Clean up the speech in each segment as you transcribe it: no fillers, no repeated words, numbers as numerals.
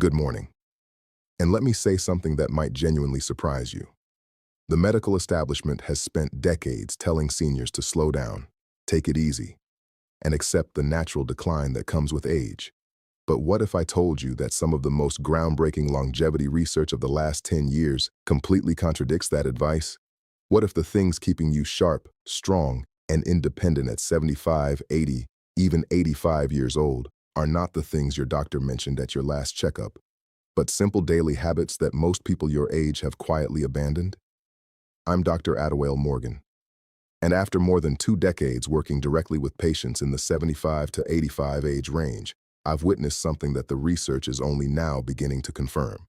Good morning. And let me say something that might genuinely surprise you. The medical establishment has spent decades telling seniors to slow down, take it easy, and accept the natural decline that comes with age. But what if I told you that some of the most groundbreaking longevity research of the last 10 years completely contradicts that advice? What if the things keeping you sharp, strong, and independent at 75, 80, even 85 years old are not the things your doctor mentioned at your last checkup, but simple daily habits that most people your age have quietly abandoned? I'm Dr. Adewale Morgan, and after more than 2 decades working directly with patients in the 75 to 85 age range, I've witnessed something that the research is only now beginning to confirm.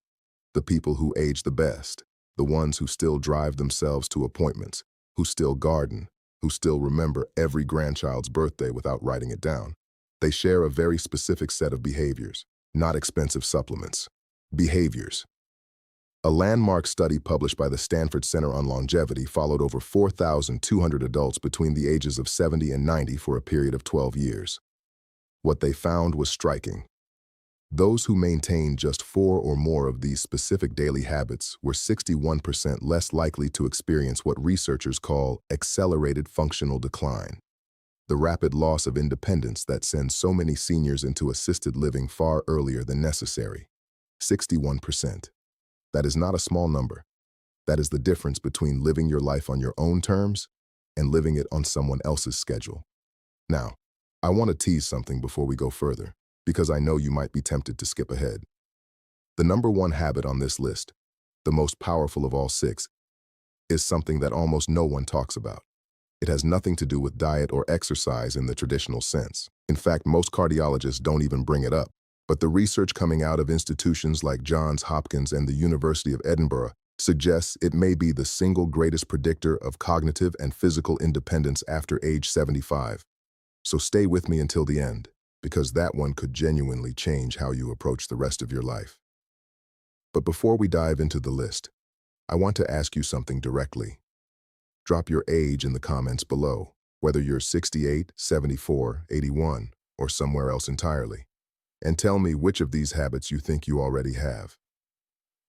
The people who age the best, the ones who still drive themselves to appointments, who still garden, who still remember every grandchild's birthday without writing it down, they share a very specific set of behaviors, not expensive supplements. Behaviors. A landmark study published by the Stanford Center on Longevity followed over 4,200 adults between the ages of 70 and 90 for a period of 12 years. What they found was striking. Those who maintained just 4 or more of these specific daily habits were 61% less likely to experience what researchers call accelerated functional decline, the rapid loss of independence that sends so many seniors into assisted living far earlier than necessary. 61%. That is not a small number. That is the difference between living your life on your own terms and living it on someone else's schedule. Now, I want to tease something before we go further, because I know you might be tempted to skip ahead. The number one habit on this list, the most powerful of all 6, is something that almost no one talks about. It has nothing to do with diet or exercise in the traditional sense. In fact, most cardiologists don't even bring it up. But the research coming out of institutions like Johns Hopkins and the University of Edinburgh suggests it may be the single greatest predictor of cognitive and physical independence after age 75. So stay with me until the end, because that one could genuinely change how you approach the rest of your life. But before we dive into the list, I want to ask you something directly. Drop your age in the comments below, whether you're 68, 74, 81, or somewhere else entirely. And tell me which of these habits you think you already have.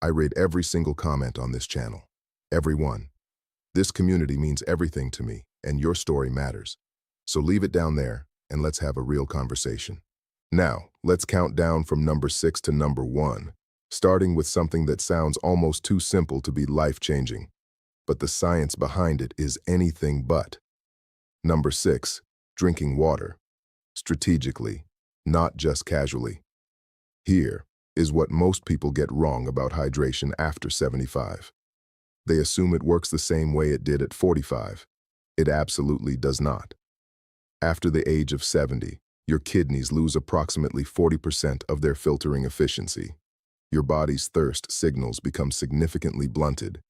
I read every single comment on this channel. Every one. This community means everything to me, and your story matters. So leave it down there, and let's have a real conversation. Now, let's count down from number 6 to number 1, starting with something that sounds almost too simple to be life-changing, but the science behind it is anything but. Number 6, drinking water. Strategically, not just casually. Here is what most people get wrong about hydration after 75. They assume it works the same way it did at 45. It absolutely does not. After the age of 70, your kidneys lose approximately 40% of their filtering efficiency. Your body's thirst signals become significantly blunted,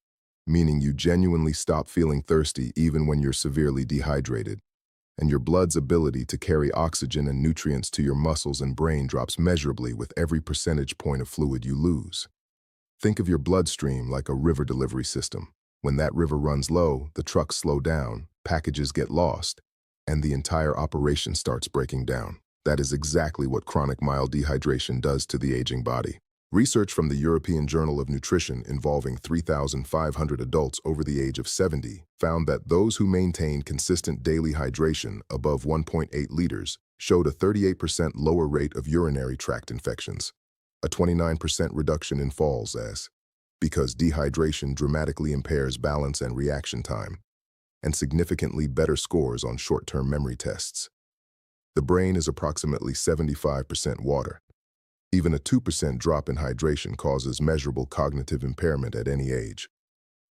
meaning you genuinely stop feeling thirsty even when you're severely dehydrated. And your blood's ability to carry oxygen and nutrients to your muscles and brain drops measurably with every percentage point of fluid you lose. Think of your bloodstream like a river delivery system. When that river runs low, the trucks slow down, packages get lost, and the entire operation starts breaking down. That is exactly what chronic mild dehydration does to the aging body. Research from the European Journal of Nutrition involving 3,500 adults over the age of 70 found that those who maintained consistent daily hydration above 1.8 liters showed a 38% lower rate of urinary tract infections, a 29% reduction in falls because dehydration dramatically impairs balance and reaction time, and significantly better scores on short-term memory tests. The brain is approximately 75% water. Even a 2% drop in hydration causes measurable cognitive impairment at any age.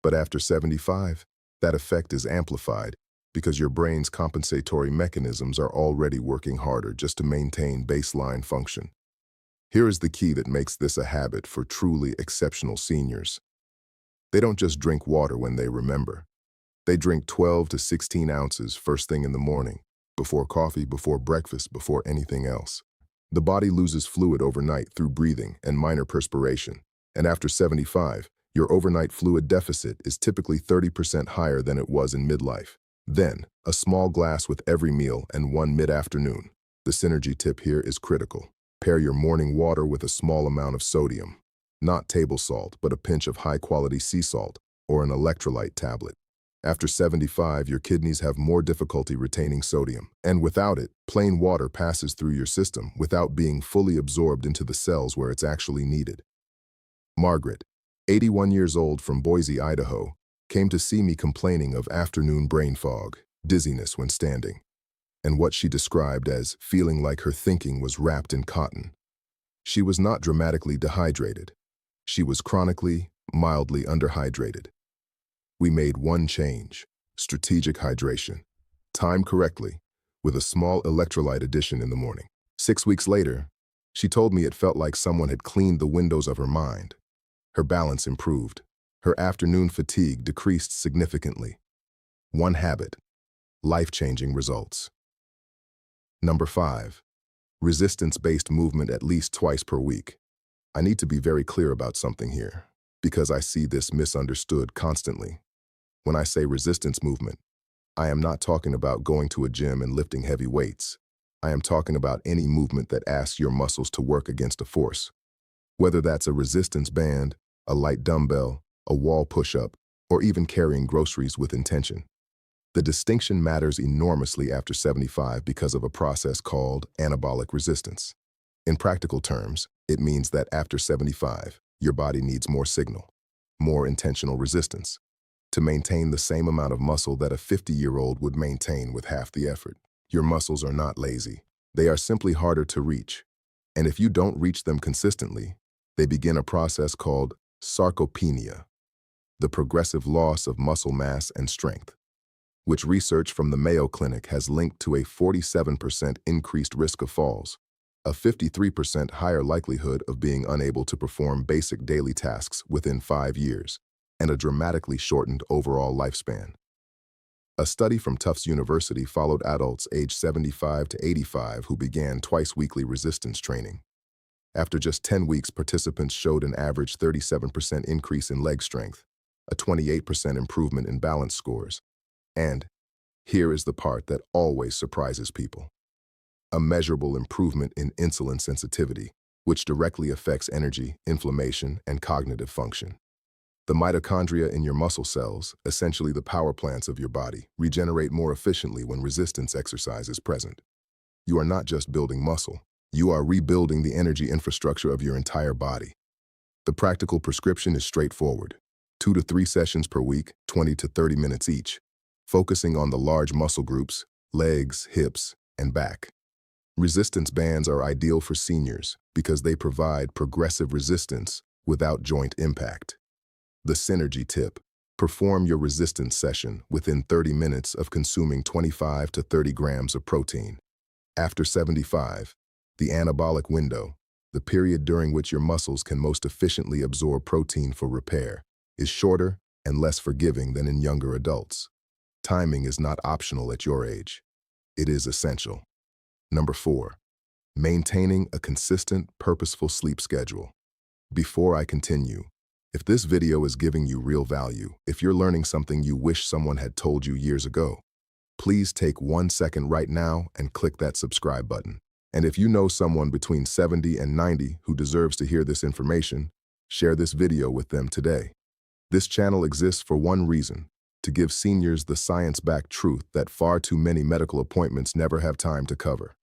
But after 75, that effect is amplified because your brain's compensatory mechanisms are already working harder just to maintain baseline function. Here is the key that makes this a habit for truly exceptional seniors. They don't just drink water when they remember. They drink 12 to 16 ounces first thing in the morning, before coffee, before breakfast, before anything else. The body loses fluid overnight through breathing and minor perspiration, and after 75, your overnight fluid deficit is typically 30% higher than it was in midlife. Then, a small glass with every meal and one mid-afternoon. The synergy tip here is critical. Pair your morning water with a small amount of sodium, not table salt, but a pinch of high-quality sea salt or an electrolyte tablet. After 75, your kidneys have more difficulty retaining sodium, and without it, plain water passes through your system without being fully absorbed into the cells where it's actually needed. Margaret, 81 years old from Boise, Idaho, came to see me complaining of afternoon brain fog, dizziness when standing, and what she described as feeling like her thinking was wrapped in cotton. She was not dramatically dehydrated. She was chronically, mildly underhydrated. We made one change: strategic hydration, timed correctly, with a small electrolyte addition in the morning. 6 weeks later, she told me it felt like someone had cleaned the windows of her mind. Her balance improved. Her afternoon fatigue decreased significantly. One habit: life-changing results. Number 5. Resistance-based movement at least twice per week. I need to be very clear about something here, because I see this misunderstood constantly. When I say resistance movement, I am not talking about going to a gym and lifting heavy weights. I am talking about any movement that asks your muscles to work against a force. Whether that's a resistance band, a light dumbbell, a wall push-up, or even carrying groceries with intention. The distinction matters enormously after 75 because of a process called anabolic resistance. In practical terms, it means that after 75, your body needs more signal, more intentional resistance, to maintain the same amount of muscle that a 50-year-old would maintain with half the effort. Your muscles are not lazy. They are simply harder to reach. And if you don't reach them consistently, they begin a process called sarcopenia, the progressive loss of muscle mass and strength, which research from the Mayo Clinic has linked to a 47% increased risk of falls, a 53% higher likelihood of being unable to perform basic daily tasks within 5 years, and a dramatically shortened overall lifespan. A study from Tufts University followed adults aged 75 to 85 who began twice-weekly resistance training. After just 10 weeks, participants showed an average 37% increase in leg strength, a 28% improvement in balance scores, and, here is the part that always surprises people, a measurable improvement in insulin sensitivity, which directly affects energy, inflammation, and cognitive function. The mitochondria in your muscle cells, essentially the power plants of your body, regenerate more efficiently when resistance exercise is present. You are not just building muscle, you are rebuilding the energy infrastructure of your entire body. The practical prescription is straightforward: 2 to 3 sessions per week, 20 to 30 minutes each, focusing on the large muscle groups, legs, hips, and back. Resistance bands are ideal for seniors because they provide progressive resistance without joint impact. The synergy tip: perform your resistance session within 30 minutes of consuming 25 to 30 grams of protein. After 75, the anabolic window, the period during which your muscles can most efficiently absorb protein for repair, is shorter and less forgiving than in younger adults. Timing is not optional at your age. It is essential. Number 4, maintaining a consistent, purposeful sleep schedule. Before I continue, if this video is giving you real value, if you're learning something you wish someone had told you years ago, please take 1 second right now and click that subscribe button. And if you know someone between 70 and 90 who deserves to hear this information, share this video with them today. This channel exists for one reason: to give seniors the science-backed truth that far too many medical appointments never have time to cover.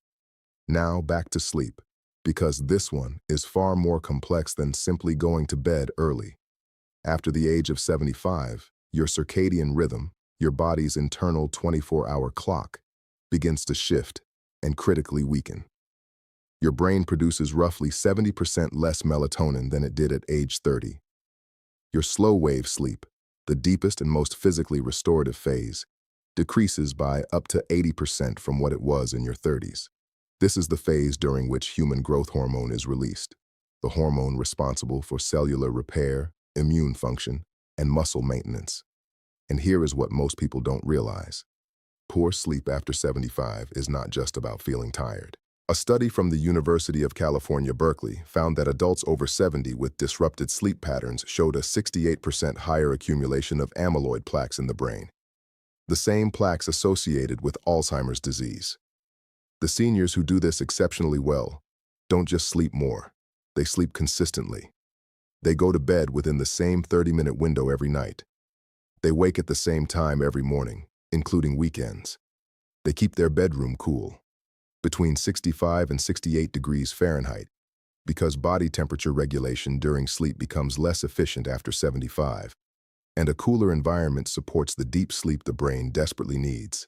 Now back to sleep, because this one is far more complex than simply going to bed early. After the age of 75, your circadian rhythm, your body's internal 24-hour clock, begins to shift and critically weaken. Your brain produces roughly 70% less melatonin than it did at age 30. Your slow-wave sleep, the deepest and most physically restorative phase, decreases by up to 80% from what it was in your 30s. This is the phase during which human growth hormone is released, the hormone responsible for cellular repair, immune function, and muscle maintenance. And here is what most people don't realize: poor sleep after 75 is not just about feeling tired. A study from the University of California, Berkeley, found that adults over 70 with disrupted sleep patterns showed a 68% higher accumulation of amyloid plaques in the brain, the same plaques associated with Alzheimer's disease. The seniors who do this exceptionally well, don't just sleep more. They sleep consistently. They go to bed within the same 30-minute window every night. They wake at the same time every morning, including weekends. They keep their bedroom cool, between 65 and 68 degrees Fahrenheit, because body temperature regulation during sleep becomes less efficient after 75, and a cooler environment supports the deep sleep the brain desperately needs.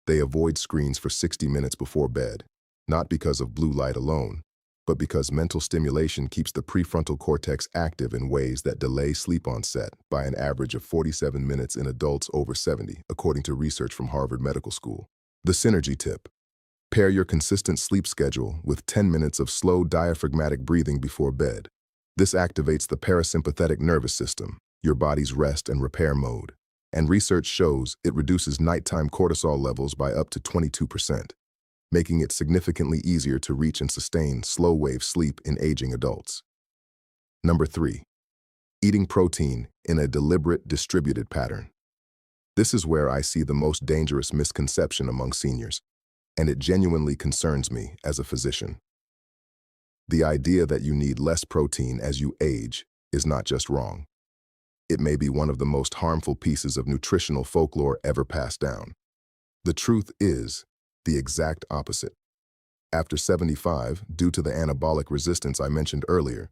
They avoid screens for 60 minutes before bed, not because of blue light alone, but because mental stimulation keeps the prefrontal cortex active in ways that delay sleep onset by an average of 47 minutes in adults over 70, according to research from Harvard Medical School. The synergy tip: pair your consistent sleep schedule with 10 minutes of slow diaphragmatic breathing before bed. This activates the parasympathetic nervous system, your body's rest and repair mode, and research shows it reduces nighttime cortisol levels by up to 22%, making it significantly easier to reach and sustain slow-wave sleep in aging adults. Number 3. Eating protein in a deliberate, distributed pattern. This is where I see the most dangerous misconception among seniors, and it genuinely concerns me as a physician. The idea that you need less protein as you age is not just wrong. It may be one of the most harmful pieces of nutritional folklore ever passed down. The truth is the exact opposite. After 75, due to the anabolic resistance I mentioned earlier,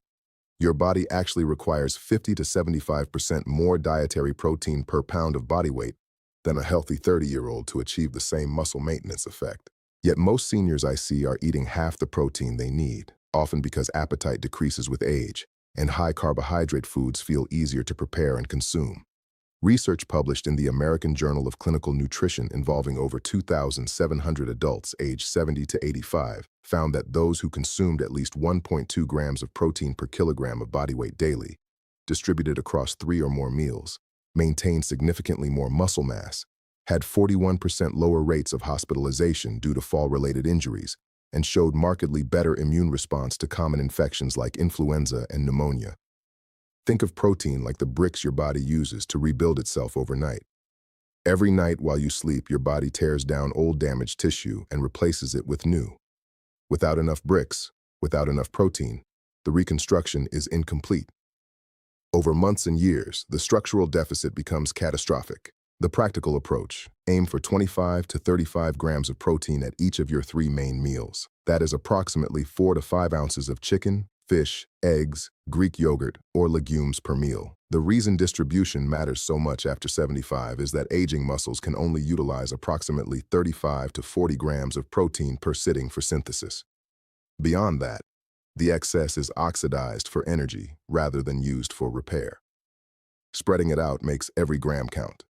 your body actually requires 50 to 75% more dietary protein per pound of body weight than a healthy 30-year-old to achieve the same muscle maintenance effect. Yet most seniors I see are eating half the protein they need, often because appetite decreases with age, and high-carbohydrate foods feel easier to prepare and consume. Research published in the American Journal of Clinical Nutrition involving over 2,700 adults aged 70 to 85 found that those who consumed at least 1.2 grams of protein per kilogram of body weight daily, distributed across 3 or more meals, maintained significantly more muscle mass, had 41% lower rates of hospitalization due to fall-related injuries, and showed markedly better immune response to common infections like influenza and pneumonia. Think of protein like the bricks your body uses to rebuild itself overnight. Every night while you sleep, your body tears down old damaged tissue and replaces it with new. Without enough bricks, without enough protein, the reconstruction is incomplete. Over months and years, the structural deficit becomes catastrophic. The practical approach: aim for 25 to 35 grams of protein at each of your 3 main meals. That is approximately 4 to 5 ounces of chicken, fish, eggs, Greek yogurt, or legumes per meal. The reason distribution matters so much after 75 is that aging muscles can only utilize approximately 35 to 40 grams of protein per sitting for synthesis. Beyond that, the excess is oxidized for energy rather than used for repair. Spreading it out makes every gram count.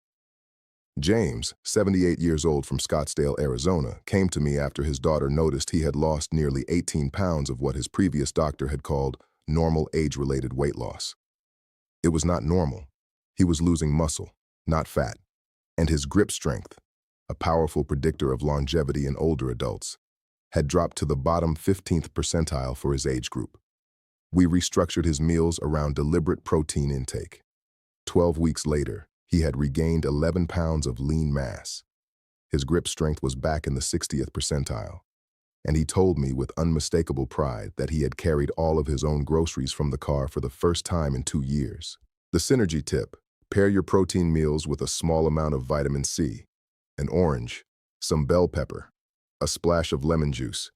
James, 78 years old from Scottsdale, Arizona, came to me after his daughter noticed he had lost nearly 18 pounds of what his previous doctor had called normal age-related weight loss. It was not normal. He was losing muscle, not fat, and his grip strength, a powerful predictor of longevity in older adults, had dropped to the bottom 15th percentile for his age group. We restructured his meals around deliberate protein intake. 12 weeks later, he had regained 11 pounds of lean mass. His grip strength was back in the 60th percentile, and he told me with unmistakable pride that he had carried all of his own groceries from the car for the first time in 2 years. The synergy tip: pair your protein meals with a small amount of vitamin C, an orange, some bell pepper, a splash of lemon juice,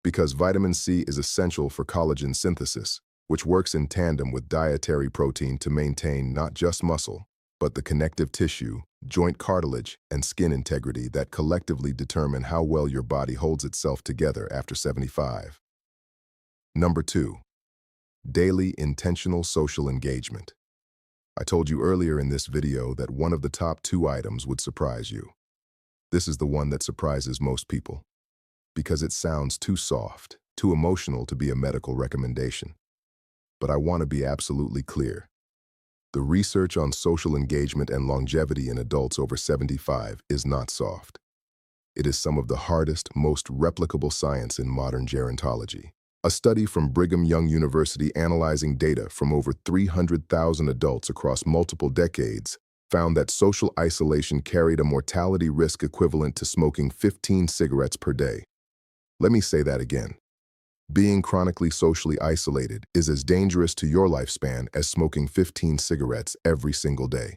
because vitamin C is essential for collagen synthesis, which works in tandem with dietary protein to maintain not just muscle, but the connective tissue, joint cartilage, and skin integrity that collectively determine how well your body holds itself together after 75. Number 2. Daily intentional social engagement. I told you earlier in this video that one of the top 2 items would surprise you. This is the one that surprises most people, because it sounds too soft, too emotional to be a medical recommendation. But I want to be absolutely clear. The research on social engagement and longevity in adults over 75 is not soft. It is some of the hardest, most replicable science in modern gerontology. A study from Brigham Young University analyzing data from over 300,000 adults across multiple decades found that social isolation carried a mortality risk equivalent to smoking 15 cigarettes per day. Let me say that again. Being chronically socially isolated is as dangerous to your lifespan as smoking 15 cigarettes every single day.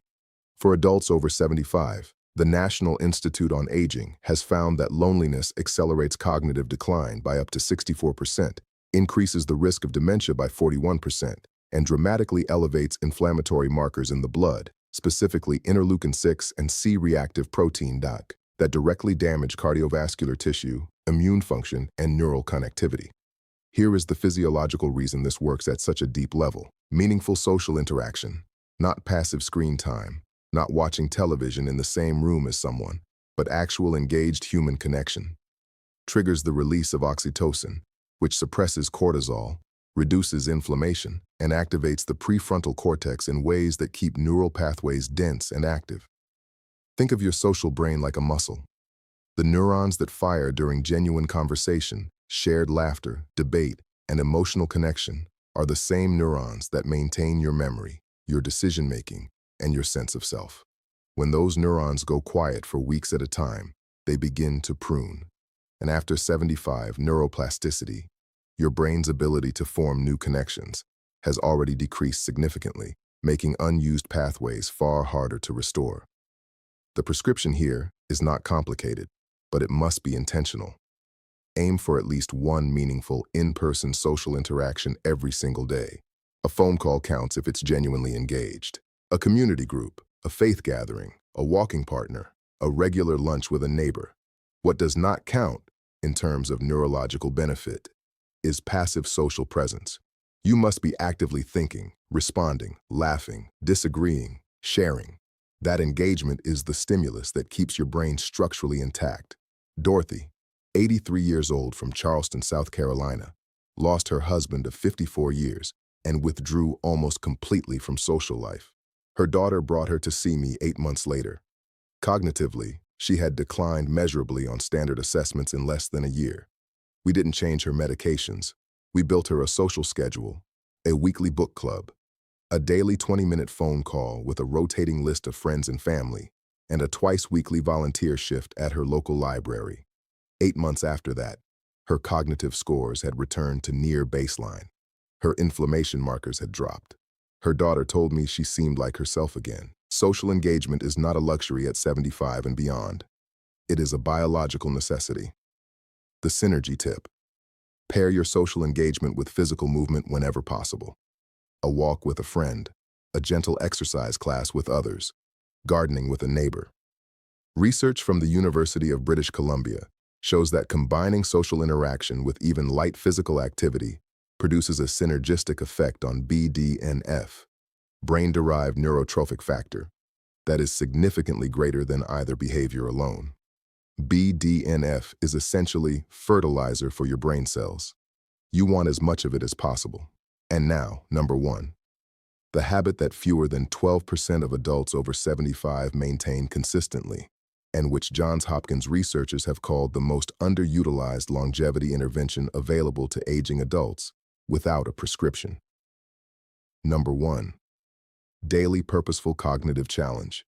For adults over 75, the National Institute on Aging has found that loneliness accelerates cognitive decline by up to 64%, increases the risk of dementia by 41%, and dramatically elevates inflammatory markers in the blood, specifically interleukin-6 and C-reactive protein DAC, that directly damage cardiovascular tissue, immune function, and neural connectivity. Here is the physiological reason this works at such a deep level. Meaningful social interaction, not passive screen time, not watching television in the same room as someone, but actual engaged human connection. Triggers the release of oxytocin, which suppresses cortisol, reduces inflammation, and activates the prefrontal cortex in ways that keep neural pathways dense and active. Think of your social brain like a muscle. The neurons that fire during genuine conversation, shared laughter, debate, and emotional connection are the same neurons that maintain your memory, your decision-making, and your sense of self. When those neurons go quiet for weeks at a time, they begin to prune. And after 75, neuroplasticity, your brain's ability to form new connections, has already decreased significantly, making unused pathways far harder to restore. The prescription here is not complicated, but it must be intentional. Aim for at least one meaningful in-person social interaction every single day. A phone call counts if it's genuinely engaged. A community group, a faith gathering, a walking partner, a regular lunch with a neighbor. What does not count, in terms of neurological benefit, is passive social presence. You must be actively thinking, responding, laughing, disagreeing, sharing. That engagement is the stimulus that keeps your brain structurally intact. Dorothy, 83 years old from Charleston, South Carolina, lost her husband of 54 years and withdrew almost completely from social life. Her daughter brought her to see me 8 months later. Cognitively, she had declined measurably on standard assessments in less than a year. We didn't change her medications. We built her a social schedule, a weekly book club, a daily 20-minute phone call with a rotating list of friends and family, and a twice-weekly volunteer shift at her local library. 8 months after that, her cognitive scores had returned to near baseline. Her inflammation markers had dropped. Her daughter told me she seemed like herself again. Social engagement is not a luxury at 75 and beyond. It is a biological necessity. The synergy tip. Pair your social engagement with physical movement whenever possible. A walk with a friend, a gentle exercise class with others, gardening with a neighbor. Research from the University of British Columbia shows that combining social interaction with even light physical activity produces a synergistic effect on BDNF, brain-derived neurotrophic factor, that is significantly greater than either behavior alone. BDNF is essentially fertilizer for your brain cells. You want as much of it as possible. And now, number 1. The habit that fewer than 12% of adults over 75 maintain consistently, and which Johns Hopkins researchers have called the most underutilized longevity intervention available to aging adults without a prescription. Number 1. Daily purposeful cognitive challenge.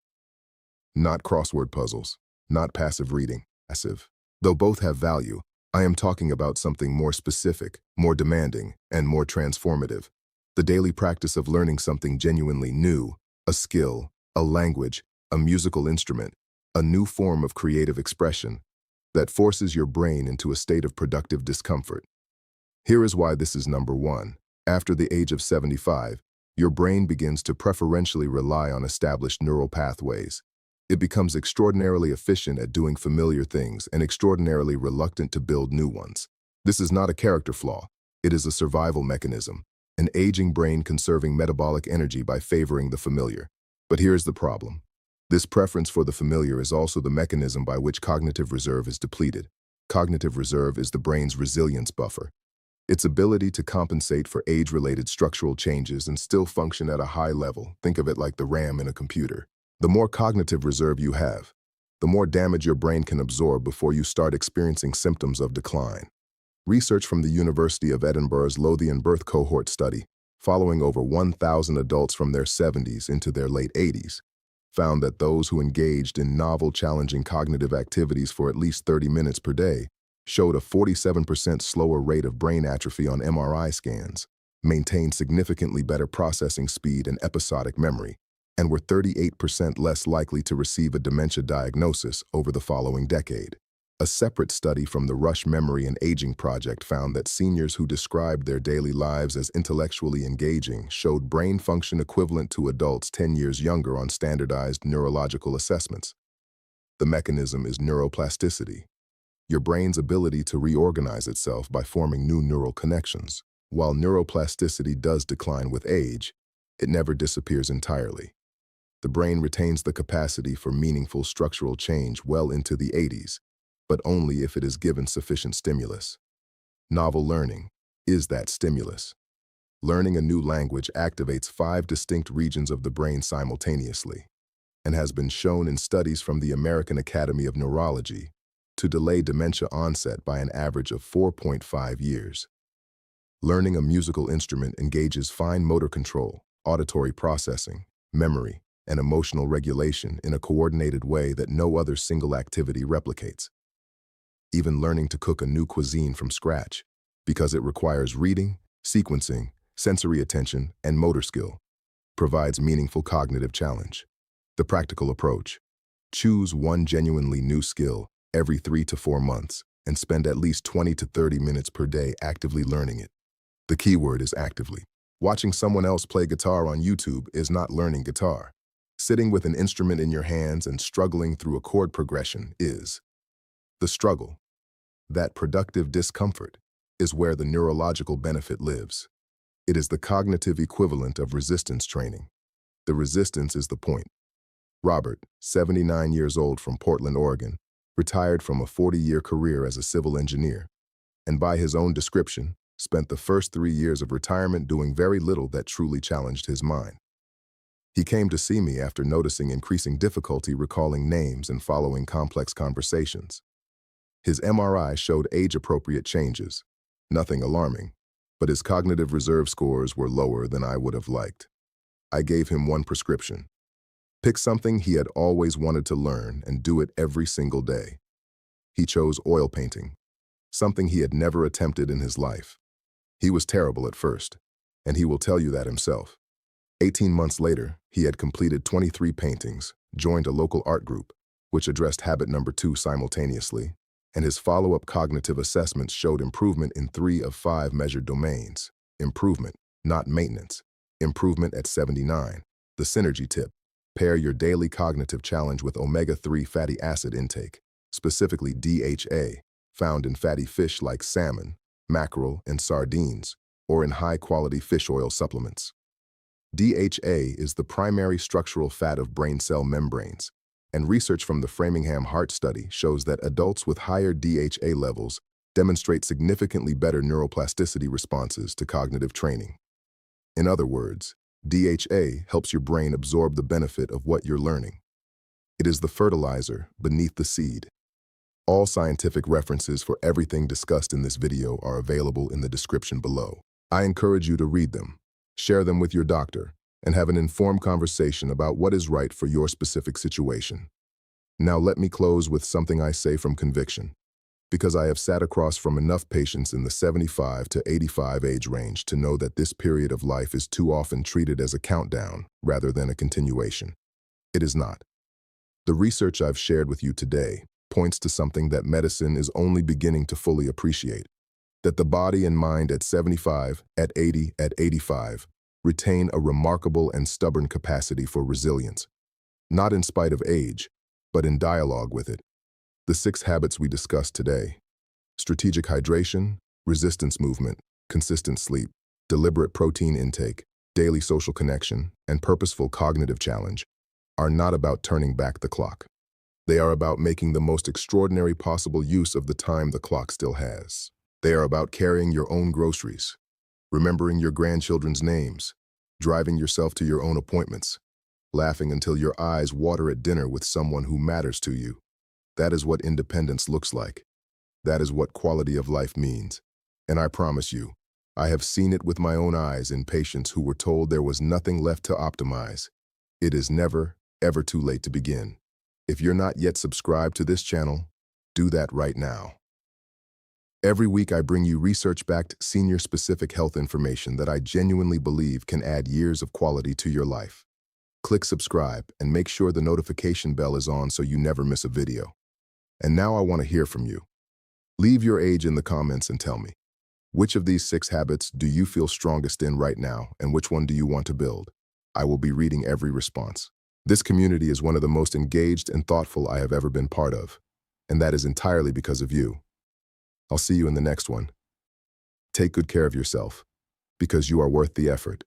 Not crossword puzzles, not passive reading, passive. Though both have value, I am talking about something more specific, more demanding, and more transformative. The daily practice of learning something genuinely new, a skill, a language, a musical instrument, a new form of creative expression that forces your brain into a state of productive discomfort. Here is why this is number 1. After the age of 75, your brain begins to preferentially rely on established neural pathways. It becomes extraordinarily efficient at doing familiar things and extraordinarily reluctant to build new ones. This is not a character flaw. It is a survival mechanism, an aging brain conserving metabolic energy by favoring the familiar. But here's the problem. This preference for the familiar is also the mechanism by which cognitive reserve is depleted. Cognitive reserve is the brain's resilience buffer, its ability to compensate for age-related structural changes and still function at a high level. Think of it like the RAM in a computer. The more cognitive reserve you have, the more damage your brain can absorb before you start experiencing symptoms of decline. Research from the University of Edinburgh's Lothian birth cohort study, following over 1,000 adults from their 70s into their late 80s, found that those who engaged in novel, challenging cognitive activities for at least 30 minutes per day showed a 47% slower rate of brain atrophy on MRI scans, maintained significantly better processing speed and episodic memory, and were 38% less likely to receive a dementia diagnosis over the following decade. A separate study from the Rush Memory and Aging Project found that seniors who described their daily lives as intellectually engaging showed brain function equivalent to adults 10 years younger on standardized neurological assessments. The mechanism is neuroplasticity, your brain's ability to reorganize itself by forming new neural connections. While neuroplasticity does decline with age, it never disappears entirely. The brain retains the capacity for meaningful structural change well into the 80s, but only if it is given sufficient stimulus. Novel learning is that stimulus. Learning a new language activates 5 distinct regions of the brain simultaneously, and has been shown in studies from the American Academy of Neurology to delay dementia onset by an average of 4.5 years. Learning a musical instrument engages fine motor control, auditory processing, memory, and emotional regulation in a coordinated way that no other single activity replicates. Even learning to cook a new cuisine from scratch, because it requires reading, sequencing, sensory attention, and motor skill, provides meaningful cognitive challenge. The practical approach: choose one genuinely new skill every 3 to 4 months and spend at least 20 to 30 minutes per day actively learning it. The key word is actively. Watching someone else play guitar on YouTube is not learning guitar. Sitting with an instrument in your hands and struggling through a chord progression is. The struggle, that productive discomfort, is where the neurological benefit lives. It is the cognitive equivalent of resistance training. The resistance is the point. Robert, 79 years old from Portland, Oregon, retired from a 40-year career as a civil engineer, and by his own description, spent the first 3 years of retirement doing very little that truly challenged his mind. He came to see me after noticing increasing difficulty recalling names and following complex conversations. His MRI showed age-appropriate changes, nothing alarming, but his cognitive reserve scores were lower than I would have liked. I gave him one prescription: pick something he had always wanted to learn and do it every single day. He chose oil painting, something he had never attempted in his life. He was terrible at first, and he will tell you that himself. 18 months later, he had completed 23 paintings, joined a local art group, which addressed habit number 2 simultaneously, and his follow-up cognitive assessments showed improvement in 3 of 5 measured domains. Improvement, not maintenance. Improvement at 79. The synergy tip: pair your daily cognitive challenge with omega-3 fatty acid intake, specifically DHA, found in fatty fish like salmon, mackerel, and sardines, or in high-quality fish oil supplements. DHA is the primary structural fat of brain cell membranes, and research from the Framingham Heart Study shows that adults with higher DHA levels demonstrate significantly better neuroplasticity responses to cognitive training. In other words, DHA helps your brain absorb the benefit of what you're learning. It is the fertilizer beneath the seed. All scientific references for everything discussed in this video are available in the description below. I encourage you to read them, share them with your doctor, and have an informed conversation about what is right for your specific situation. Now let me close with something I say from conviction, because I have sat across from enough patients in the 75 to 85 age range to know that this period of life is too often treated as a countdown rather than a continuation. It is not. The research I've shared with you today points to something that medicine is only beginning to fully appreciate: that the body and mind at 75, at 80, at 85 retain a remarkable and stubborn capacity for resilience, not in spite of age, but in dialogue with it. The 6 habits we discussed today: strategic hydration, resistance movement, consistent sleep, deliberate protein intake, daily social connection, and purposeful cognitive challenge, are not about turning back the clock. They are about making the most extraordinary possible use of the time the clock still has. They are about carrying your own groceries, remembering your grandchildren's names, driving yourself to your own appointments, laughing until your eyes water at dinner with someone who matters to you. That is what independence looks like. That is what quality of life means. And I promise you, I have seen it with my own eyes in patients who were told there was nothing left to optimize. It is never, ever too late to begin. If you're not yet subscribed to this channel, do that right now. Every week I bring you research-backed, senior-specific health information that I genuinely believe can add years of quality to your life. Click subscribe and make sure the notification bell is on so you never miss a video. And now I want to hear from you. Leave your age in the comments and tell me, which of these 6 habits do you feel strongest in right now, and which one do you want to build? I will be reading every response. This community is one of the most engaged and thoughtful I have ever been part of, and that is entirely because of you. I'll see you in the next one. Take good care of yourself, because you are worth the effort.